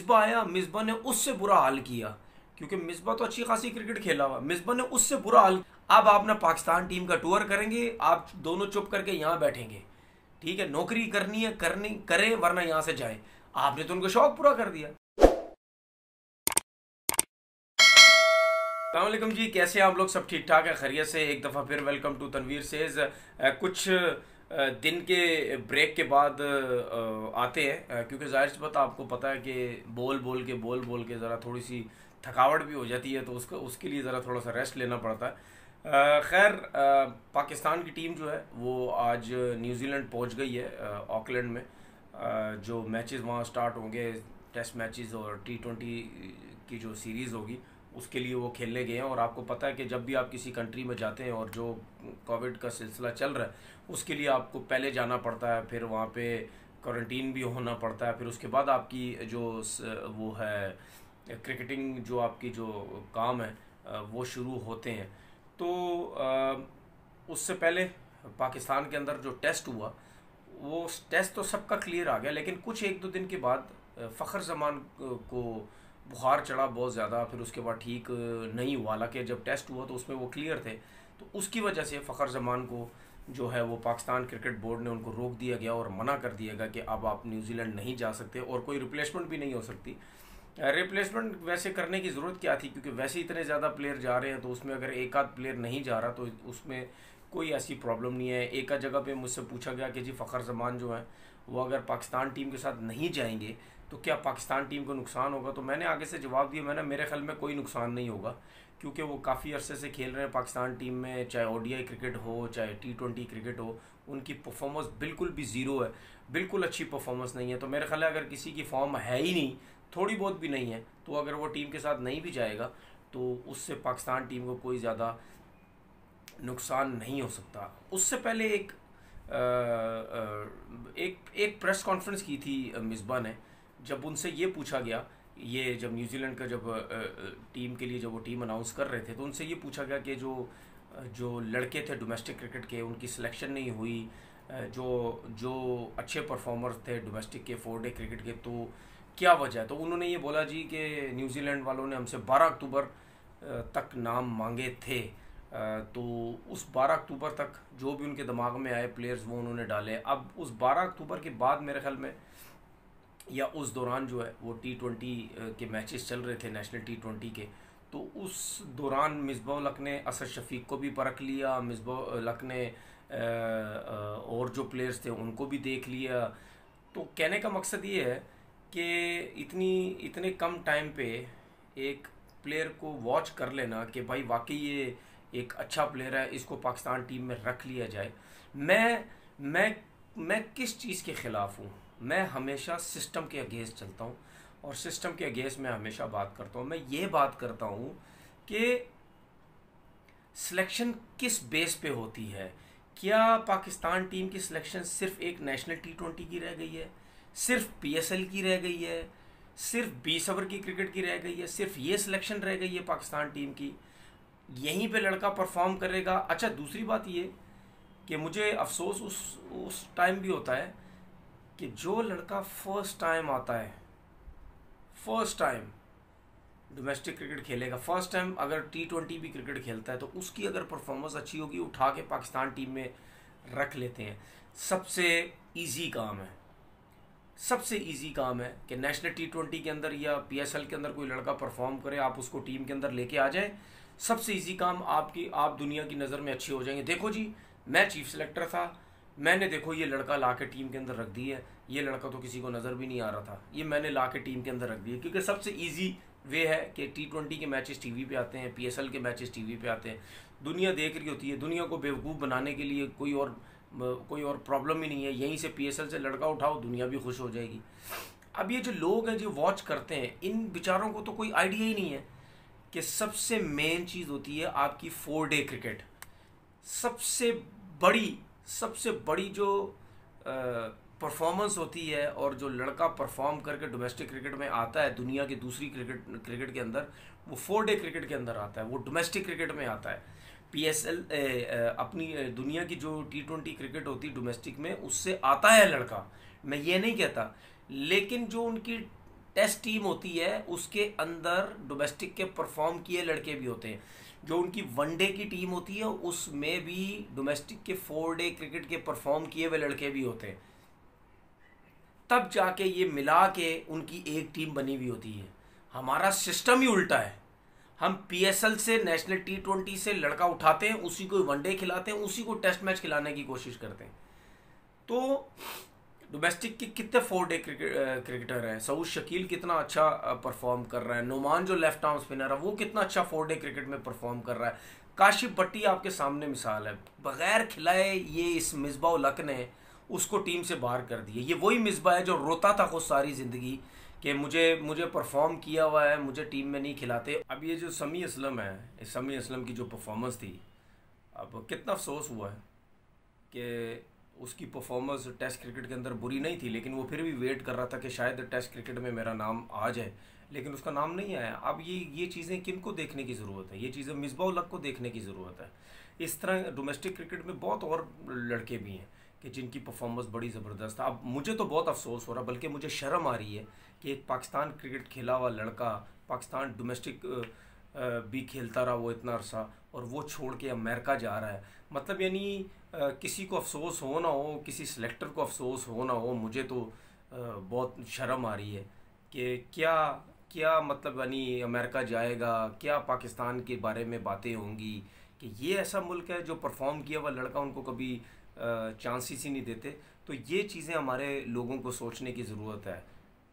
मिसबा आया, मिसबा ने उससे बुरा हाल किया, क्योंकि मिसबा तो अच्छी खासी क्रिकेट खेला हुआ, मिसबा ने उससे बुरा हाल। अब आप ना पाकिस्तान टीम का टूर करेंगे, आप दोनों चुप करके यहाँ बैठेंगे, ठीक है, नौकरी करनी है करनी करें वरना यहाँ से जाएं। आपने तो उनको शौक पूरा कर दिया। अस्सलाम जी, कैसे हैं आप लोग? सब ठीक ठाक है, खैरियत से? एक दफ़ा फिर वेलकम टू तनवीर सेज। कुछ दिन के ब्रेक के बाद आते हैं, क्योंकि जाहिर सी बात आपको पता है कि बोल बोल के ज़रा थोड़ी सी थकावट भी हो जाती है, तो उसके लिए ज़रा थोड़ा सा रेस्ट लेना पड़ता है। खैर, पाकिस्तान की टीम जो है वो आज न्यूजीलैंड पहुंच गई है, ऑकलैंड में। जो मैचेस वहाँ स्टार्ट होंगे, टेस्ट मैचेस और T20 की जो सीरीज़ होगी, उसके लिए वो खेलने गए हैं। और आपको पता है कि जब भी आप किसी कंट्री में जाते हैं और जो कोविड का सिलसिला चल रहा है, उसके लिए आपको पहले जाना पड़ता है, फिर वहाँ पे क्वारंटीन भी होना पड़ता है, फिर उसके बाद आपकी जो वो है क्रिकेटिंग, जो आपकी जो काम है वो शुरू होते हैं। तो उससे पहले पाकिस्तान के अंदर जो टेस्ट हुआ, वो टेस्ट तो सबका क्लियर आ गया, लेकिन कुछ एक दो दिन के बाद फ़खर जमान को बुखार चढ़ा बहुत ज़्यादा, फिर उसके बाद ठीक नहीं हुआ। हालांकि जब टेस्ट हुआ तो उसमें वो क्लियर थे, तो उसकी वजह से फ़खर जमान को जो है वो पाकिस्तान क्रिकेट बोर्ड ने उनको रोक दिया गया और मना कर दिया गया कि अब आप न्यूजीलैंड नहीं जा सकते और कोई रिप्लेसमेंट भी नहीं हो सकती। रिप्लेसमेंट वैसे करने की ज़रूरत क्या थी, क्योंकि वैसे इतने ज़्यादा प्लेयर जा रहे हैं, तो उसमें अगर एक आध प्लेयर नहीं जा रहा तो उसमें कोई ऐसी प्रॉब्लम नहीं है। एक आध जगह पे मुझसे पूछा गया कि जी फ़खर जमान जो है वो अगर पाकिस्तान टीम के साथ नहीं जाएंगे तो क्या पाकिस्तान टीम को नुकसान होगा? तो मैंने आगे से जवाब दिया, मैंने मेरे ख्याल में कोई नुकसान नहीं होगा, क्योंकि वो काफ़ी अरसे से खेल रहे हैं पाकिस्तान टीम में, चाहे ODI क्रिकेट हो चाहे T20 क्रिकेट हो, उनकी परफॉर्मेंस बिल्कुल भी ज़ीरो है, बिल्कुल अच्छी परफॉर्मेंस नहीं है। तो मेरे ख्याल है अगर किसी की फॉर्म है ही नहीं, थोड़ी बहुत भी नहीं है, तो अगर वो टीम के साथ नहीं भी जाएगा तो उससे पाकिस्तान टीम को कोई ज़्यादा नुकसान नहीं हो सकता। उससे पहले एक प्रेस कॉन्फ्रेंस की थी मिसबा ने, जब उनसे ये पूछा गया, ये जब न्यूजीलैंड का जब टीम के लिए जब वो टीम अनाउंस कर रहे थे, तो उनसे ये पूछा गया कि जो जो लड़के थे डोमेस्टिक क्रिकेट के, उनकी सिलेक्शन नहीं हुई, जो जो अच्छे परफॉर्मर थे डोमेस्टिक के 4 डे क्रिकेट के, तो क्या वजह है? तो उन्होंने ये बोला जी कि न्यूजीलैंड वालों ने हमसे 12 अक्टूबर तक नाम मांगे थे, तो उस 12 अक्टूबर तक जो भी उनके दिमाग में आए प्लेयर्स वो उन्होंने डाले। अब उस 12 अक्टूबर के बाद मेरे ख्याल में या उस दौरान जो है वो T20 के मैचेस चल रहे थे, नेशनल T20 के, तो उस दौरान मिसबाह उल ने असद शफीक को भी परख लिया, मिसबाह उल ने और जो प्लेयर्स थे उनको भी देख लिया। तो कहने का मकसद ये है कि इतने कम टाइम पे एक प्लेयर को वॉच कर लेना कि भाई वाकई ये एक अच्छा प्लेयर है, इसको पाकिस्तान टीम में रख लिया जाए। मैं किस चीज़ के ख़िलाफ़ हूँ? मैं हमेशा सिस्टम के अगेंस्ट चलता हूँ, और सिस्टम के अगेंस्ट मैं हमेशा बात करता हूँ। मैं ये बात करता हूँ कि सिलेक्शन किस बेस पे होती है। क्या पाकिस्तान टीम की सिलेक्शन सिर्फ एक नेशनल T20 की रह गई है, सिर्फ PSL की रह गई है, सिर्फ 20 ओवर की क्रिकेट की रह गई है, सिर्फ ये सिलेक्शन रह गई है पाकिस्तान टीम की? यहीं पे लड़का परफॉर्म करेगा। अच्छा, दूसरी बात ये कि मुझे अफसोस उस टाइम भी होता है कि जो लड़का फर्स्ट टाइम आता है, फर्स्ट टाइम डोमेस्टिक क्रिकेट खेलेगा, फर्स्ट टाइम अगर T20 भी क्रिकेट खेलता है, तो उसकी अगर परफॉर्मेंस अच्छी होगी, उठा के पाकिस्तान टीम में रख लेते हैं। सबसे इजी काम है, सबसे इजी काम है कि नेशनल T20 के अंदर या PSL के अंदर कोई लड़का परफॉर्म करे, आप उसको टीम के अंदर लेके आ जाए। सबसे इजी काम, आप दुनिया की नज़र में अच्छे हो जाएंगे। देखो जी, मैं चीफ सेलेक्टर था, मैंने देखो ये लड़का ला के टीम के अंदर रख दी है, ये लड़का तो किसी को नज़र भी नहीं आ रहा था, ये मैंने ला के टीम के अंदर रख दिया। क्योंकि सबसे ईजी वे है कि T20 के मैचेस टीवी पे आते हैं, PSL के मैचेस टीवी पे आते हैं, दुनिया देख रही होती है। दुनिया को बेवकूफ़ बनाने के लिए कोई और प्रॉब्लम ही नहीं है। यहीं से PSL से लड़का उठाओ, दुनिया भी खुश हो जाएगी। अब ये जो लोग हैं जो वॉच करते हैं, इन बेचारों को तो कोई आइडिया ही नहीं है कि सबसे मेन चीज़ होती है आपकी 4 डे क्रिकेट। सबसे बड़ी जो परफॉर्मेंस होती है, और जो लड़का परफॉर्म करके डोमेस्टिक क्रिकेट में आता है दुनिया की दूसरी क्रिकेट के अंदर, वो 4 डे क्रिकेट के अंदर आता है, वो डोमेस्टिक क्रिकेट में आता है। PSL अपनी दुनिया की जो T20 क्रिकेट होती है डोमेस्टिक में, उससे आता है लड़का, मैं ये नहीं कहता, लेकिन जो उनकी टेस्ट टीम होती है उसके अंदर डोमेस्टिक के परफॉर्म किए लड़के भी होते हैं। जो उनकी वनडे की टीम होती है उसमें भी डोमेस्टिक के 4 डे क्रिकेट के परफॉर्म किए हुए लड़के भी होते हैं। तब जाके ये मिला के उनकी एक टीम बनी हुई होती है। हमारा सिस्टम ही उल्टा है। हम पीएसएल से, नेशनल T20 से लड़का उठाते हैं, उसी को वनडे खिलाते हैं, उसी को टेस्ट मैच खिलाने की कोशिश करते हैं। तो डोमेस्टिक के कितने 4 डे क्रिकेटर हैं। सऊद शकील कितना अच्छा परफॉर्म कर रहा है। नोमान जो लेफ्ट आर्म स्पिनर है वो कितना अच्छा 4 डे क्रिकेट में परफॉर्म कर रहा है। काशिफ भट्टी आपके सामने मिसाल है। बगैर खिलाए ये इस मिसबा उल हक ने उसको टीम से बाहर कर दिया। ये वही मिसबा है जो रोता था खुद सारी ज़िंदगी कि मुझे परफॉर्म किया हुआ है, मुझे टीम में नहीं खिलाते। अब ये जो समी असलम है, इस समी असलम की जो परफॉर्मेंस थी, अब कितना अफसोस हुआ है कि उसकी परफॉर्मेंस टेस्ट क्रिकेट के अंदर बुरी नहीं थी, लेकिन वो फिर भी वेट कर रहा था कि शायद टेस्ट क्रिकेट में मेरा नाम आ जाए, लेकिन उसका नाम नहीं आया। अब ये चीज़ें किन को देखने की ज़रूरत है? ये चीज़ें मिसबा उल हक को देखने की ज़रूरत है। इस तरह डोमेस्टिक क्रिकेट में बहुत और लड़के भी हैं कि जिनकी परफॉर्मेंस बड़ी ज़बरदस्त है। अब मुझे तो बहुत अफसोस हो रहा, बल्कि मुझे शर्म आ रही है कि एक पाकिस्तान क्रिकेट खेला हुआ लड़का, पाकिस्तान डोमेस्टिक भी खेलता रहा वो इतना अरसा, और वो छोड़ के अमेरिका जा रहा है। मतलब यानी किसी को अफसोस हो ना हो, किसी सिलेक्टर को अफसोस हो ना हो, मुझे तो बहुत शर्म आ रही है कि क्या क्या मतलब यानी अमेरिका जाएगा, क्या पाकिस्तान के बारे में बातें होंगी कि ये ऐसा मुल्क है जो परफॉर्म किया हुआ लड़का उनको कभी चांसेस ही नहीं देते। तो ये चीज़ें हमारे लोगों को सोचने की ज़रूरत है।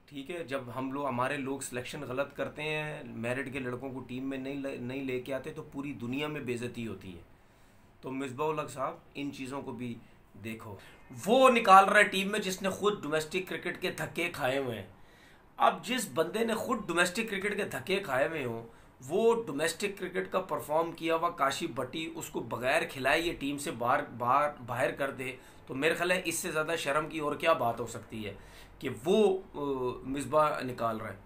ठीक है, जब हमारे लोग सिलेक्शन गलत करते हैं, मेरिट के लड़कों को टीम में नहीं लेके आते, तो पूरी दुनिया में बेइज्जती होती है। तो मिसबा उल हक साहब इन चीज़ों को भी देखो। वो निकाल रहा है टीम में जिसने खुद डोमेस्टिक क्रिकेट के धक्के खाए हुए हैं। अब जिस बंदे ने खुद डोमेस्टिक क्रिकेट के धक्के खाए हुए हों, वो डोमेस्टिक क्रिकेट का परफॉर्म किया हुआ काशिफ भट्टी उसको बगैर खिलाए ये टीम से बाहर कर दे, तो मेरे ख्याल है इससे ज़्यादा शर्म की और क्या बात हो सकती है कि वो मिसबा निकाल रहा है।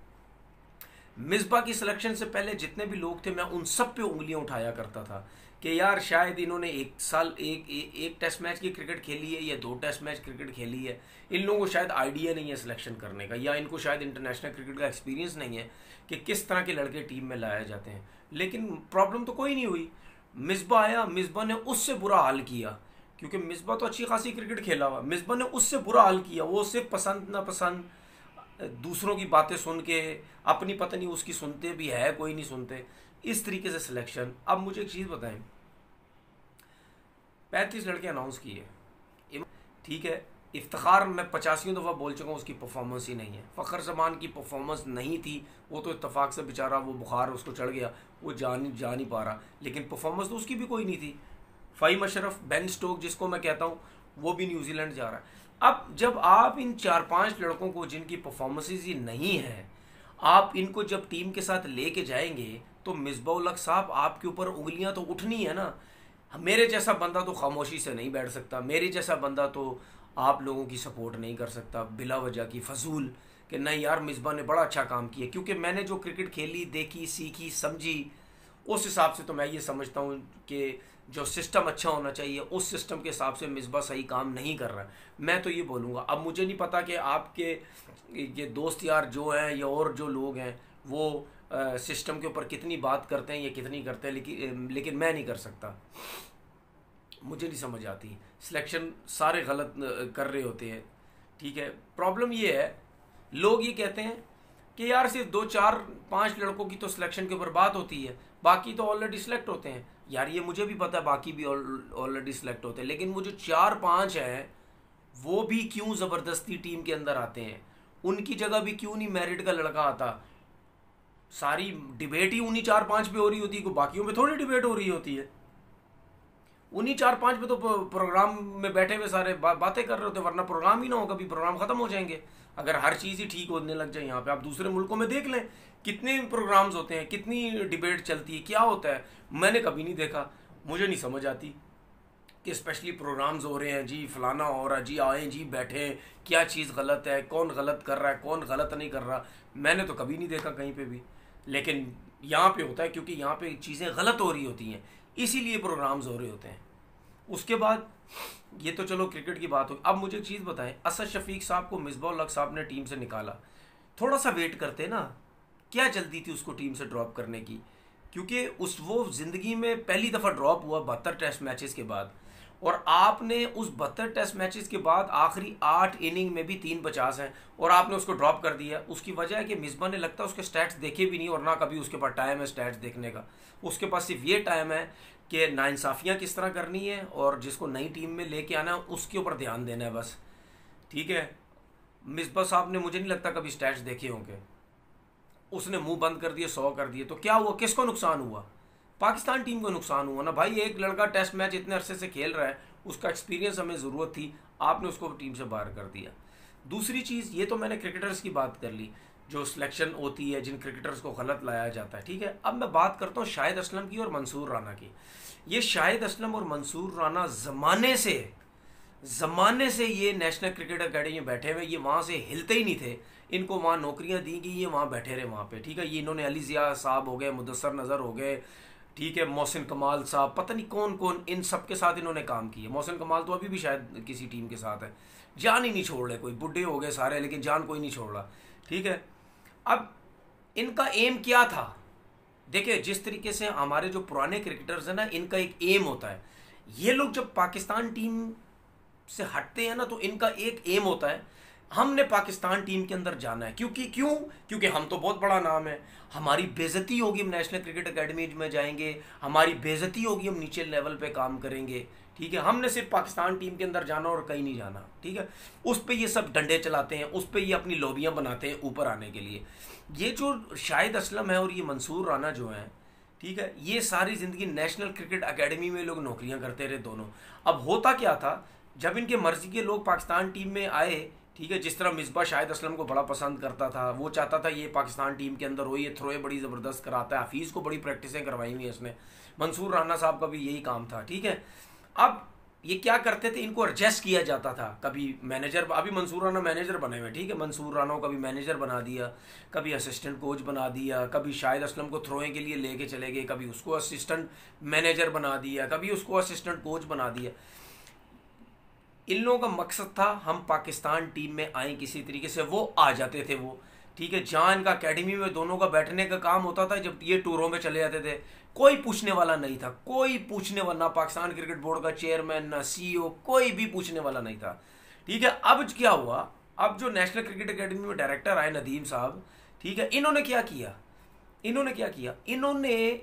मिसबा की सिलेक्शन से पहले जितने भी लोग थे, मैं उन सब पे उंगलियां उठाया करता था कि यार शायद इन्होंने एक टेस्ट मैच की क्रिकेट खेली है या 2 टेस्ट मैच क्रिकेट खेली है, इन लोगों को शायद आइडिया नहीं है सिलेक्शन करने का, या इनको शायद इंटरनेशनल क्रिकेट का एक्सपीरियंस नहीं है कि किस तरह के लड़के टीम में लाए जाते हैं। लेकिन प्रॉब्लम तो कोई नहीं हुई। मिसबा आया, मिसबा ने उससे बुरा हाल किया, क्योंकि मिसबा तो अच्छी खासी क्रिकेट खेला हुआ। मिसबा ने उससे बुरा हाल किया। वो सिर्फ पसंद नापसंद, दूसरों की बातें सुन के, अपनी पत्नी उसकी सुनते भी है, कोई नहीं सुनते, इस तरीके से सिलेक्शन। अब मुझे एक चीज़ बताएं, 35 लड़के अनाउंस किए, ठीक है। इफ्तिखार मैं 85 दफ़ा बोल चुका हूँ, उसकी परफॉर्मेंस ही नहीं है। फ़खर जमान की परफॉर्मेंस नहीं थी, वो तो इत्तेफाक से बेचारा वो बुखार उसको चढ़ गया, वो जा नहीं पा रहा, लेकिन परफॉर्मेंस तो उसकी भी कोई नहीं थी। फ़हीम अशरफ, बेन स्टोक जिसको मैं कहता हूँ, वो भी न्यूजीलैंड जा रहा है। अब जब आप इन 4-5 लड़कों को जिनकी परफॉर्मेंसेज ही नहीं है, आप इनको जब टीम के साथ लेके जाएंगे, तो मिसबा उल हक साहब आपके ऊपर उंगलियां तो उठनी है ना। मेरे जैसा बंदा तो खामोशी से नहीं बैठ सकता, मेरे जैसा बंदा तो आप लोगों की सपोर्ट नहीं कर सकता बिला वजह की फजूल कि नहीं यार मिसबा ने बड़ा अच्छा काम किया। क्योंकि मैंने जो क्रिकेट खेली, देखी, सीखी, समझी, उस हिसाब से तो मैं ये समझता हूँ कि जो सिस्टम अच्छा होना चाहिए उस सिस्टम के हिसाब से मिसबा सही काम नहीं कर रहा। मैं तो ये बोलूँगा, अब मुझे नहीं पता कि आपके ये दोस्त यार जो हैं या और जो लोग हैं वो सिस्टम के ऊपर कितनी बात करते हैं या कितनी करते हैं, लेकिन मैं नहीं कर सकता। मुझे नहीं समझ आती। सिलेक्शन सारे गलत कर रहे होते हैं, ठीक है। प्रॉब्लम ये है, लोग ये कहते हैं कि यार सिर्फ 2-4-5 लड़कों की तो सिलेक्शन के ऊपर बात होती है, बाकी तो ऑलरेडी सिलेक्ट होते हैं। यार ये मुझे भी पता है, बाकी भी ऑलरेडी सिलेक्ट होते हैं, लेकिन वो जो 4-5 हैं वो भी क्यों ज़बरदस्ती टीम के अंदर आते हैं? उनकी जगह भी क्यों नहीं मेरिट का लड़का आता? सारी डिबेट ही उन्हीं 4-5 पे हो रही होती है, बाकियों पे थोड़ी डिबेट हो रही होती है। उन्हीं 4-5 पे तो प्रोग्राम में बैठे हुए सारे बातें कर रहे होते, वरना प्रोग्राम ही ना हो, कभी प्रोग्राम ख़त्म हो जाएंगे अगर हर चीज़ ही ठीक होने लग जाए। यहाँ पे आप दूसरे मुल्कों में देख लें, कितने प्रोग्राम्स होते हैं, कितनी डिबेट चलती है, क्या होता है। मैंने कभी नहीं देखा, मुझे नहीं समझ आती कि स्पेशली प्रोग्राम्स हो रहे हैं जी, फलाना हो रहा है जी, आए जी बैठे, क्या चीज़ गलत है, कौन गलत कर रहा है, कौन गलत नहीं कर रहा, मैंने तो कभी नहीं देखा कहीं पे भी। लेकिन यहाँ पे होता है, क्योंकि यहाँ पे चीज़ें गलत हो रही होती हैं, इसीलिए प्रोग्राम्स हो रहे होते हैं। उसके बाद ये तो चलो क्रिकेट की बात हो। अब मुझे एक चीज़ बताएं, असद शफीक साहब को मिसबा उल हक साहब ने टीम से निकाला, थोड़ा सा वेट करते ना, क्या जल्दी थी उसको टीम से ड्रॉप करने की, क्योंकि वो ज़िंदगी में पहली दफ़ा ड्रॉप हुआ 72 टेस्ट मैचेस के बाद, और आपने उस 72 टेस्ट मैचेस के बाद आखिरी 8 इनिंग में भी 350 हैं और आपने उसको ड्रॉप कर दिया। उसकी वजह है कि मिसबा ने लगता है उसके स्टैट्स देखे भी नहीं, और ना कभी उसके पास टाइम है स्टैट्स देखने का। उसके पास सिर्फ ये टाइम है कि नाइंसाफ़ियाँ किस तरह करनी है और जिसको नई टीम में लेके आना है उसके ऊपर ध्यान देना है बस। ठीक है, मिसबा साहब ने मुझे नहीं लगता कभी स्टैट्स देखे होंगे, उसने मुंह बंद कर दिए, 100 कर दिए। तो क्या हुआ, किसको नुकसान हुआ? पाकिस्तान टीम को नुकसान हुआ ना भाई। एक लड़का टेस्ट मैच इतने अरसे से खेल रहा है, उसका एक्सपीरियंस हमें ज़रूरत थी, आपने उसको टीम से बाहर कर दिया। दूसरी चीज़, ये तो मैंने क्रिकेटर्स की बात कर ली, जो सिलेक्शन होती है, जिन क्रिकेटर्स को गलत लाया जाता है। ठीक है, अब मैं बात करता हूँ शाहिद असलम की और मंसूर राना की। ये शाहिद असलम और मंसूर राना ज़माने से ये नेशनल क्रिकेट अकेडमी में बैठे हुए, ये वहाँ से हिलते ही नहीं थे। इनको वहाँ नौकरियाँ दी गई, ये वहाँ बैठे रहे वहाँ पे। ठीक है, ये इन्होंने अली ज़िया साहब हो गए, मुदस्सर नज़र हो गए, ठीक है, मोहसिन कमाल साहब, पता नहीं कौन कौन, इन सब के साथ इन्होंने काम किया। मोहसिन कमाल तो अभी भी शायद किसी टीम के साथ है, जान ही नहीं छोड़ रहे, कोई बुढ़े हो गए सारे, लेकिन जान कोई नहीं छोड़ रहा। ठीक है, अब इनका एम क्या था? देखिए, जिस तरीके से हमारे जो पुराने क्रिकेटर्स हैं ना, इनका एक एम होता है। ये लोग जब पाकिस्तान टीम से हटते हैं ना, तो इनका एक एम होता है, हमने पाकिस्तान टीम के अंदर जाना है। क्योंकि हम तो बहुत बड़ा नाम है, हमारी बेइज्जती होगी, हम नेशनल क्रिकेट एकेडमी में जाएंगे, हमारी बेइज्जती होगी, हम नीचे लेवल पे काम करेंगे। ठीक है, हमने सिर्फ पाकिस्तान टीम के अंदर जाना और कहीं नहीं जाना। ठीक है, उस पर ये सब डंडे चलाते हैं, उस पर ये अपनी लॉबियाँ बनाते हैं ऊपर आने के लिए। ये जो शाहिद असलम है और ये मंसूर राना जो हैं, ठीक है, ये सारी ज़िंदगी नेशनल क्रिकेट एकेडमी में लोग नौकरियां करते रहे दोनों। अब होता क्या था, जब इनके मर्जी के लोग पाकिस्तान टीम में आए, ठीक है, जिस तरह मिसबा शाहिद असलम को बड़ा पसंद करता था, वो चाहता था ये पाकिस्तान टीम के अंदर हो, ये थ्रोए बड़ी ज़बरदस्त कराता है, हफीज़ को बड़ी प्रैक्टिसें करवाई हुई है इसने, मंसूर राना साहब का भी यही काम था। ठीक है, अब ये क्या करते थे, इनको एडजस्ट किया जाता था। कभी मैनेजर, अभी मंसूर राना मैनेजर बने हुए, ठीक है, मंसूर राना को कभी मैनेजर बना दिया, कभी असिस्टेंट कोच बना दिया, कभी शाहिद असलम को थ्रोइंग के लिए लेके चले गए, कभी उसको असिस्टेंट मैनेजर बना दिया, कभी उसको असिस्टेंट कोच बना दिया। इन लोगों का मकसद था हम पाकिस्तान टीम में आए किसी तरीके से, वो आ जाते थे वो। ठीक है, जहाँ इनका अकेडमी में दोनों का बैठने का काम होता था, जब ये टूरों में चले जाते थे, कोई पूछने वाला नहीं था, कोई पूछने वाला, ना पाकिस्तान क्रिकेट बोर्ड का चेयरमैन, ना सीईओ, कोई भी पूछने वाला नहीं था। ठीक है, अब क्या हुआ, अब जो नेशनल क्रिकेट अकेडमी में डायरेक्टर आए नदीम साहब, ठीक है, इन्होंने क्या किया, इन्होंने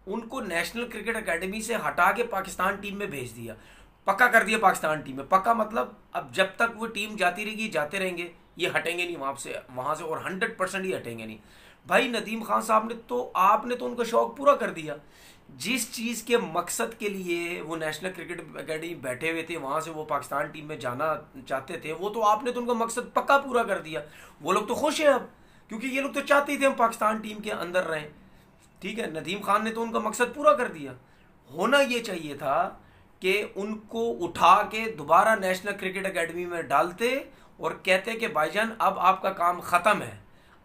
उनको नेशनल क्रिकेट अकेडमी से हटा के पाकिस्तान टीम में भेज दिया, पक्का कर दिया पाकिस्तान टीम में। पक्का मतलब अब जब तक वो टीम जाती रहेगी, जाते रहेंगे, ये हटेंगे नहीं वहाँ से, और 100% ही हटेंगे नहीं। भाई नदीम खान साहब ने तो, आपने तो उनका शौक पूरा कर दिया। जिस चीज़ के मकसद के लिए वो नेशनल क्रिकेट अकेडमी बैठे हुए थे, वहाँ से वो पाकिस्तान टीम में जाना चाहते थे, वो तो आपने तो उनका मकसद पक्का पूरा कर दिया। वो लोग तो खुश हैं अब, क्योंकि ये लोग तो चाहते ही थे हम पाकिस्तान टीम के अंदर रहें। ठीक है, नदीम खान ने तो उनका मकसद पूरा कर दिया। होना ये चाहिए था कि उनको उठा के दोबारा नेशनल क्रिकेट एकेडमी में डालते और कहते कि भाईजान अब आपका काम ख़त्म है,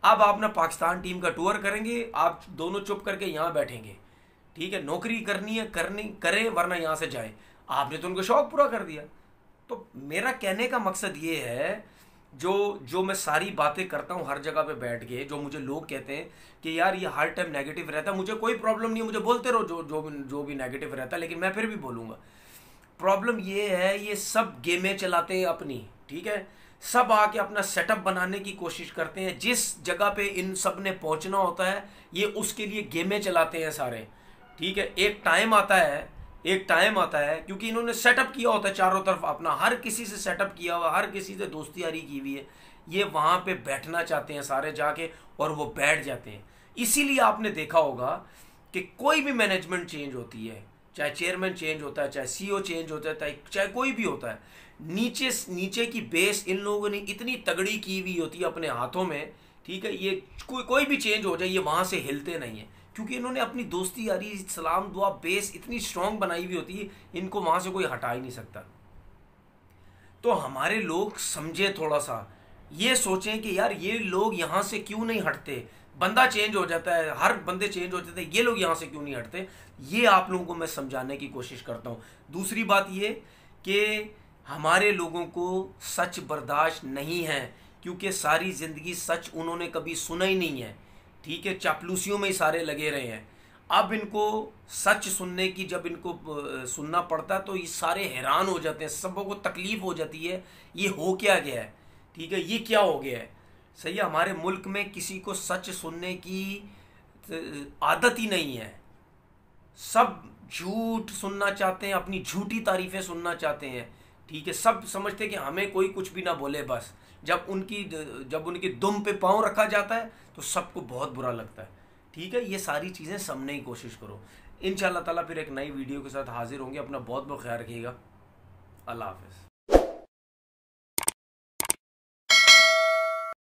अब आप ना पाकिस्तान टीम का टूर करेंगे, आप दोनों चुप करके यहाँ बैठेंगे। ठीक है, नौकरी करनी है करें, वरना यहाँ से जाएं। आपने तो उनको शौक पूरा कर दिया। तो मेरा कहने का मकसद ये है, जो मैं सारी बातें करता हूँ हर जगह पे बैठ के, जो मुझे लोग कहते हैं कि यार ये हर टाइम नेगेटिव रहता है, मुझे कोई प्रॉब्लम नहीं है, मुझे बोलते रहो जो भी नेगेटिव रहता है, लेकिन मैं फिर भी बोलूँगा। प्रॉब्लम ये है, ये सब गेमें चलाते हैं अपनी। ठीक है, सब आके अपना सेटअप बनाने की कोशिश करते हैं, जिस जगह पे इन सब ने पहुंचना होता है ये उसके लिए गेमें चलाते हैं सारे। ठीक है, एक टाइम आता है क्योंकि इन्होंने सेटअप किया होता है चारों तरफ अपना, हर किसी से सेटअप किया हुआ, हर किसी से दोस्ती यारी की हुई है, ये वहाँ पे बैठना चाहते हैं सारे जाके, और वो बैठ जाते हैं। इसीलिए आपने देखा होगा कि कोई भी मैनेजमेंट चेंज होती है, चाहे चेयरमैन चेंज होता है, चाहे सीईओ चेंज होता है, चाहे कोई भी होता है, नीचे की बेस इन लोगों ने इतनी तगड़ी की हुई होती है अपने हाथों में। ठीक है, ये कोई भी चेंज हो जाए, ये वहाँ से हिलते नहीं है, क्योंकि इन्होंने अपनी दोस्ती यारी सलाम दुआ बेस इतनी स्ट्रांग बनाई हुई होती है, इनको वहाँ से कोई हटा ही नहीं सकता। तो हमारे लोग समझे, थोड़ा सा ये सोचें कि यार ये लोग यहाँ से क्यों नहीं हटते, बंदा चेंज हो जाता है, हर बंदे चेंज होते थे, ये लोग यहाँ से क्यों नहीं हटते, ये आप लोगों को मैं समझाने की कोशिश करता हूँ। दूसरी बात ये कि हमारे लोगों को सच बर्दाश्त नहीं है। क्योंकि सारी ज़िंदगी सच उन्होंने कभी सुना ही नहीं है, ठीक है, चापलूसियों में ही सारे लगे रहे हैं। अब इनको सच सुनने की जब इनको सुनना पड़ता है तो ये सारे हैरान हो जाते हैं, सबों को तकलीफ हो जाती है, ये हो क्या गया है, ठीक है, ये क्या हो गया है। सही है, हमारे मुल्क में किसी को सच सुनने की आदत ही नहीं है, सब झूठ सुनना चाहते हैं, अपनी झूठी तारीफें सुनना चाहते हैं, ठीक है, सब समझते हैं कि हमें कोई कुछ भी ना बोले बस। जब उनकी दुम पे पाँव रखा जाता है तो सबको बहुत बुरा लगता है, ठीक है। ये सारी चीज़ें समझने की कोशिश करो। इंशाल्लाह ताला फिर एक नई वीडियो के साथ हाजिर होंगे। अपना बहुत बहुत ख्याल रखिएगा। अल्लाह हाफ़िज़।